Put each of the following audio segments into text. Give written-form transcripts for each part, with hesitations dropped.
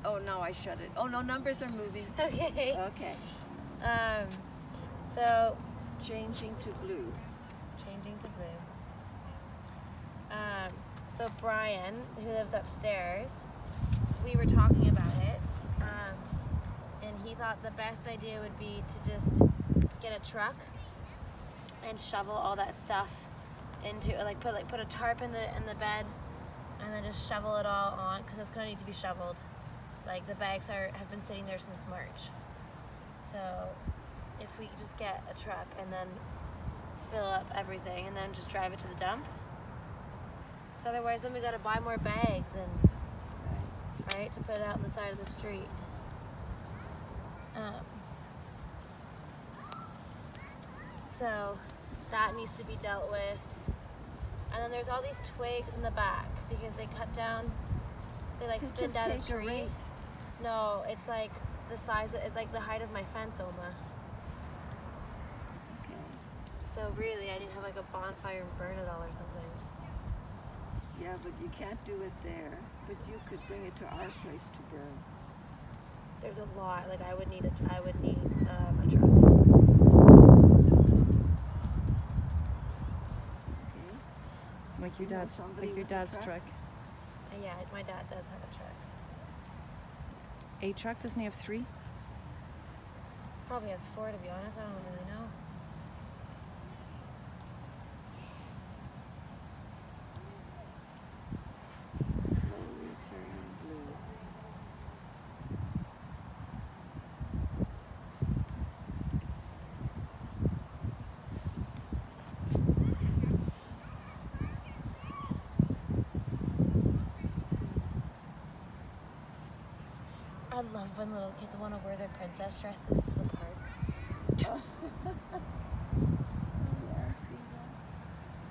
Oh, now I shut it. Oh, no, numbers are moving. Okay. Okay. So Changing to blue. changing to blue. So Brian, who lives upstairs, we were talking about it, and he thought the best idea would be to just get a truck and shovel all that stuff into, like put a tarp in the bed, and then just shovel it all on, because it's gonna need to be shoveled. Like the bags have been sitting there since March. So if we could just get a truck and then fill up everything and then just drive it to the dump. Because otherwise then we gotta buy more bags and right to put it out on the side of the street. So that needs to be dealt with. And then there's all these twigs in the back because they cut down, they like thinned out a tree. No, it's like the size, it's like the height of my fence, Oma. Okay. So really, I need to have like a bonfire and burn it all or something. Yeah, but you can't do it there. But you could bring it to our place to burn. There's a lot. Like I would need a truck. Okay. Like your dad's, somebody like your with a dad's truck? truck. Yeah, my dad does have a truck. A truck, doesn't he have 3? Probably has 4 to be honest. I don't really know. Slowly turning blue. I love when little kids want to wear their princess dresses to the park.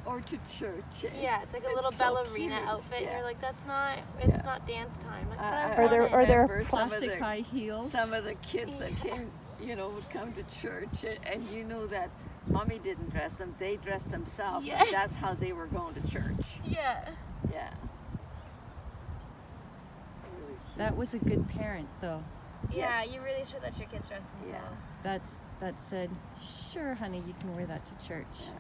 Or to church. Eh? Yeah, it's like a little so ballerina cute. outfit. Yeah. And you're like, that's not. It's Yeah. not dance time. Like, but I I Are want there it. are there remember some of plastic the- high heels? Some of the kids that came, would come to church, and you know that mommy didn't dress them; they dressed themselves. Yeah. And that's how they were going to church. Yeah. Yeah. Really cute. That was a good parent, though. Yeah, Yes. you really should let your kids dress themselves. That said, sure, honey, you can wear that to church. Yeah.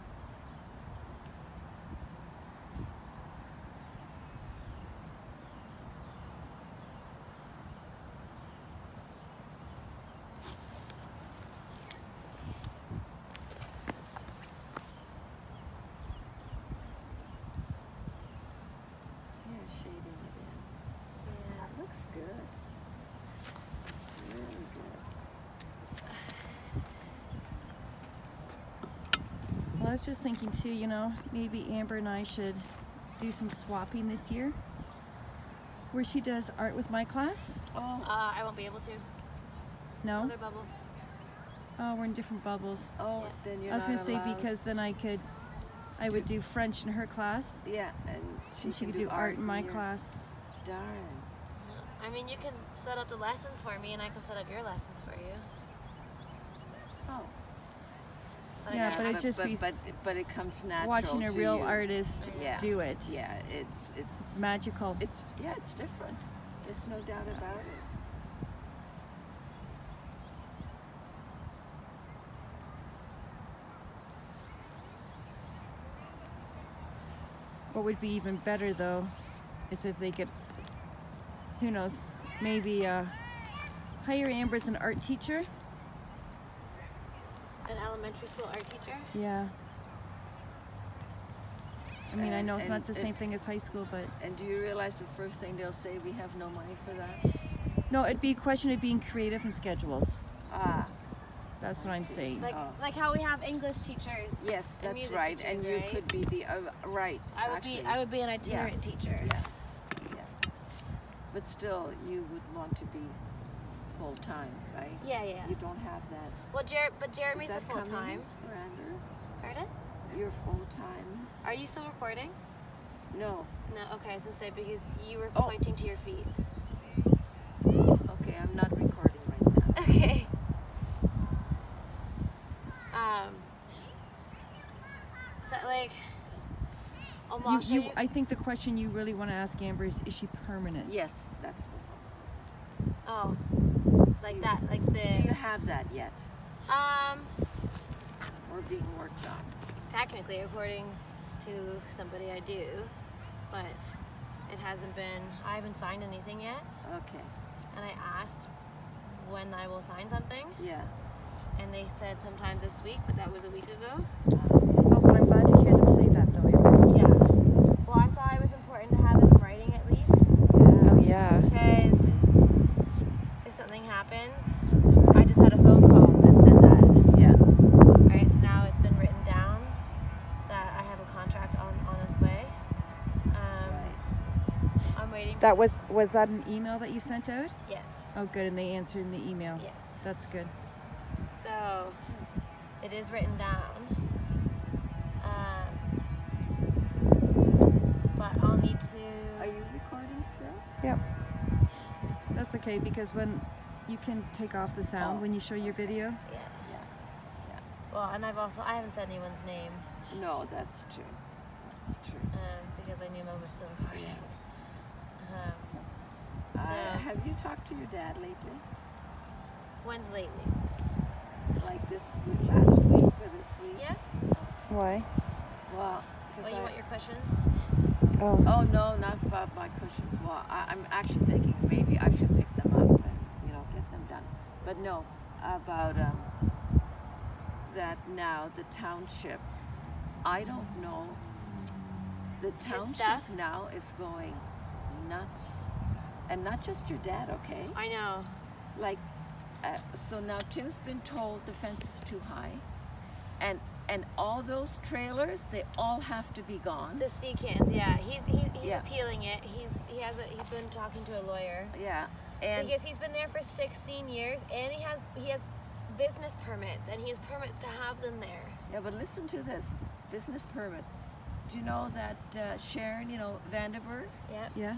Yeah, shading it in. Yeah. That looks good. Really good. Well, I was just thinking too, maybe Amber and I should do some swapping this year, where she does art with my class. Oh, I won't be able to. No? Another bubble. Oh, we're in different bubbles. oh, Yeah. then you're I was not gonna say allowed. because then I would do French in her class, Yeah, and and she can could do art in my yours. class. Darn. I mean, you can set up the lessons for me, and I can set up your lessons for you. Oh. But Yeah, I but can't. it just be but it comes natural. watching a to real you. artist Yeah. do it. Yeah, it's It's magical. it's different. There's no doubt about it. What would be even better though is if they could, who knows, maybe hire Amber as an art teacher. An elementary school art teacher. Yeah. I mean, I know it's And- not the and- same thing as high school, but And do you realize the first thing they'll say, we have no money for that? no, it'd be a question of being creative in schedules. Ah, That's what I'm see. saying. Like how we have English teachers. yes, And that's music right. teachers, And you right? could be the right. I would be an itinerant teacher. Yeah, yeah. But still, you would want to be full time, right? Yeah, yeah. You don't have that. Well, Jeremy's Is a that full coming, time. Miranda? Pardon? You're full time. Are you still recording? No. No. Okay, I was gonna say because you were Oh. pointing to your feet. Okay, I'm not recording right now. Okay. So like, I think the question you really want to ask Amber is she permanent? Yes, that's. Oh, like that, like Do you the, have that yet? Or being worked on? technically, according to somebody I do, but it hasn't been, I haven't signed anything yet, Okay. and I asked when I will sign something, Yeah. and they said sometime this week, but that was a week ago. Oh, well, I'm glad to hear them say that, though. Yeah. Well, I thought it was important to have it in writing at least, Oh, yeah. because if something happens, I just had a phone call that said that. Yeah. Alright, so now it's been written down that I have a contract on its way. Right. I'm waiting for That this- was that an email that you sent out? Yes. Oh, good, and they answered in the email. Yes. That's good. So it is written down. But I'll need Are to. you recording still? Yep. That's okay, because when you can take off the sound Oh, when you show your video. Yeah. Yeah. Well, and I haven't said anyone's name No, that's true. That's true. because I knew Mom was still recording. Yeah. So- Have you talked to your dad lately? When's lately? Like this week, last week, or this week? Yeah. Why? Well, Oh, because you want your cushions? Oh. Oh no, not about my cushions. Well, I'm actually thinking maybe I should pick them up and get them done. But no, about that now the township. I don't know. The township stuff? now is going nuts, and not just your dad. Okay, I know. like so now Tim's been told the fence is too high, and all those trailers, they all have to be gone. The sea cans, yeah. He's Yeah. appealing it. He's been talking to a lawyer. Yeah, and Because he's been there for 16 years, and he has business permits, and he has permits to have them there. yeah, but listen to this business permit. Do you know that Sharon, Vandenberg, Yep. Yeah.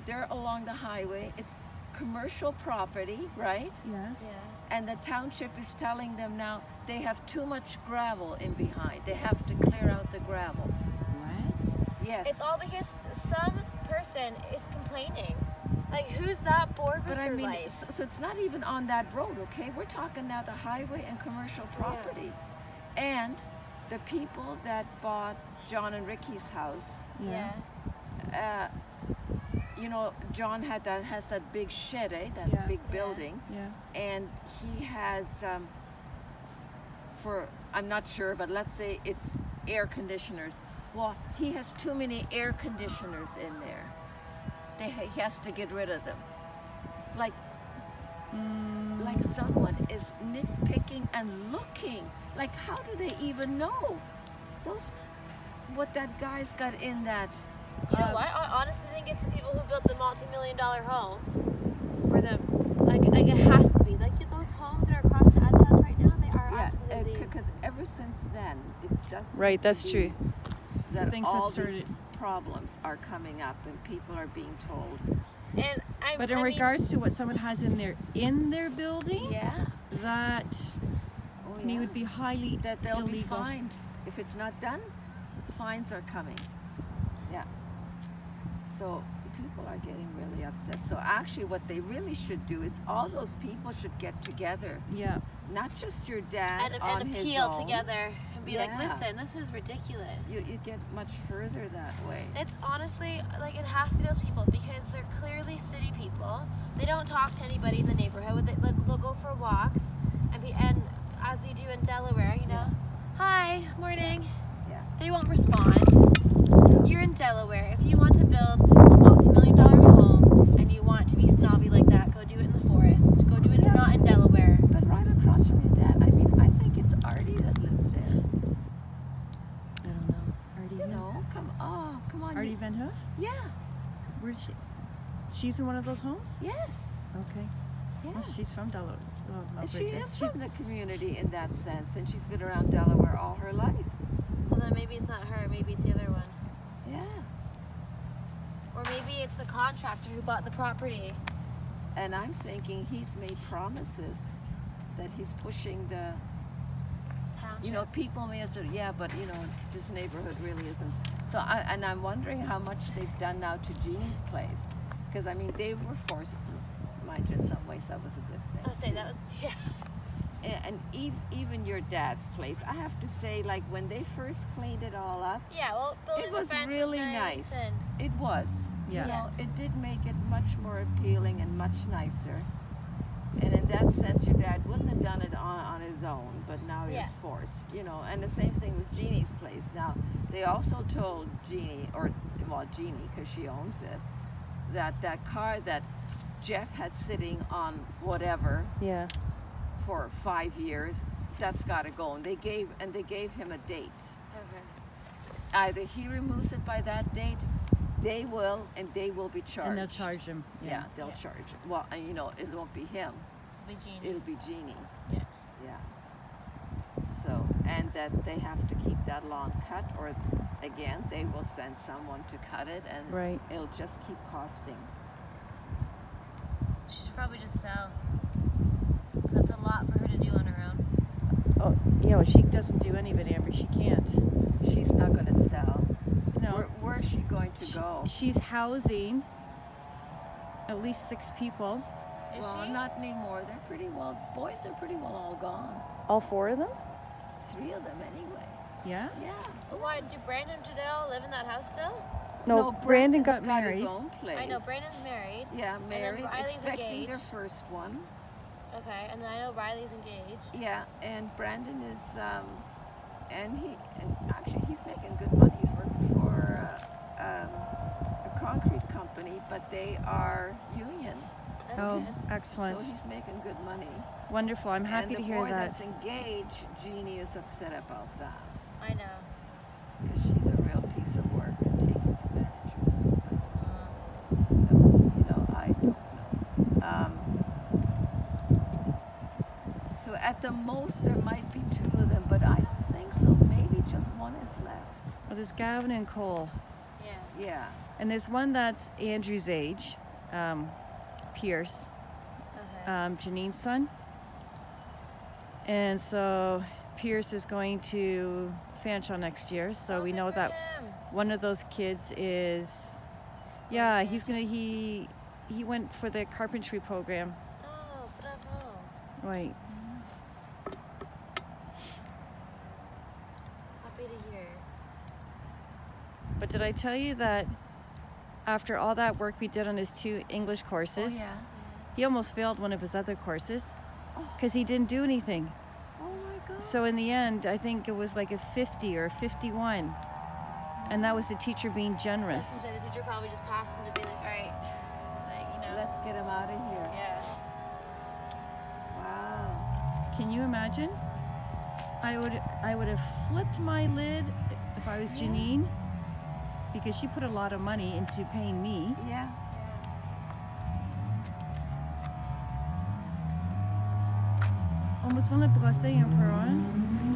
they're along the highway. It's commercial property, right? Yeah. Yeah. And the township is telling them now they have too much gravel in behind. They have to clear out the gravel. What? Yes. It's all because some person is complaining. Like, who's that bored with But I their mean, life? so it's not even on that road, okay? We're talking now the highway and commercial property. And the people that bought John and Ricky's house, Yeah. John has that big shed, that Yeah. big Yeah. building. Yeah. And he has, I'm not sure, but let's say it's air conditioners. Well, he has too many air conditioners in there. He has to get rid of them. Like someone is nitpicking and looking. Like, how do they even know what that guy's got in that? You know what? I honestly think it's the people who built the multi-million-dollar home. Or like it has to be. Like, those homes that are across to Ed's house right now, they are Yeah, absolutely... because ever since then, it just Right, that's seems to be true. that Things have all these started. problems are coming up and people are being told. And But in regards to what someone has in their building, Yeah. that Oh, to me yeah. would be highly that they'll be illegal. fined if it's not done. Fines are coming. Yeah. So people are getting really upset. So actually, what they really should do is all those people should get together, Yeah. not just your dad on and his appeal own. together and be like, Yeah. listen, this is ridiculous. You get much further that way. It's honestly, like, it has to be those people because they're clearly city people. They don't talk to anybody in the neighborhood. They'll go for walks and as you do in Delaware, hi, morning. Yeah. They won't respond. You're in Delaware. If you want to build a multi-million-dollar home and you want to be snobby like that, go do it in the forest. Go do it not in Delaware. But right across from your dad, I mean, I think it's Artie that lives there. I don't know. Artie. Come on. Artie Van Hoof? Yeah. Where is she? She's in one of those homes? Yes. Okay. Yeah. Well, she's from Delaware. Oh, no, And she Bridges. is She's- from the community in that sense, and she's been around Delaware all her life. Well, then maybe it's not her. Maybe it's the other one. Yeah. Or maybe it's the contractor who bought the property. And I'm thinking he's made promises that he's pushing the, Township. people may have said, yeah, but this neighborhood really isn't. So I'm wondering how much they've done now to Jean's place, because I mean they were forced. mind you, in some ways that was a good thing. I'll say that was, yeah. And even your dad's place, I have to say, like when they first cleaned it all up, Yeah, well, building it the was fence really was nice. and It was. Yeah. You know, it did make it much more appealing and much nicer. And in that sense, your dad wouldn't have done it on his own, but now he Yeah. was forced, you know. And the same thing with Jeannie's place. Now, they also told Jeannie, Jeannie, because she owns it, that car that Jeff had sitting on whatever Yeah. for 5 years, that's got to go. And they gave him a date. okay. Either he removes it by that date, they will be charged. And they'll charge him. Yeah, they'll Yeah. charge him. Well, and you know, it won't be him. With Jeannie. It'll be Jeannie. Yeah. Yeah. So, and that they have to keep that lawn cut, or again, they will send someone to cut it, and Right. it'll just keep costing. She should probably just sell. That's a lot for her to do on her own. Oh, yeah, well, she doesn't do any of it, Amber. She can't. She's not going to sell. No. Where is she going to go? She's housing at least 6 people. Is Well, she? not anymore. They're pretty well. Boys are pretty well all gone. All 4 of them? 3 of them anyway. Yeah? Yeah. Why, do they all live in that house still? No, Brandon got Brandon's married. his own place. I know, Brandon's married. Yeah, married, Riley's expecting their engaged. first one. Okay, and then I know Riley's engaged. Yeah, and Brandon is, and actually he's making good money. He's working for a concrete company, but they are union. That's Oh, good. excellent. So he's making good money. Wonderful. I'm happy and to the hear boy that. that's engaged, Jeannie is upset about that I know. because she's a real piece of work and taking advantage of her. Uh, Knows, you know, I don't know. So at the most there might be 2 of them, but I don't think so. Maybe just one is left. Well, there's Gavin and Cole. yeah. Yeah. And there's one that's Andrew's age, Pierce, Okay. Janine's son. And so Pierce is going to Fanshawe next year. So Oh, we good know for that him. one of those kids is, yeah, he went for the carpentry program. Oh, bravo. Right. Happy to hear. But did I tell you that after all that work we did on his 2 English courses, Oh, yeah. he almost failed one of his other courses because he didn't do anything. Oh my God. So in the end, I think it was like a 50 or 51. And that was the teacher being generous. So the teacher probably just passed him to be like, all right, like, you know. Let's get him out of here. Yeah. Wow. Can you imagine? I would have flipped my lid if I was Janine, because she put a lot of money into paying me. Yeah. On me soin de brosser un peu, hein?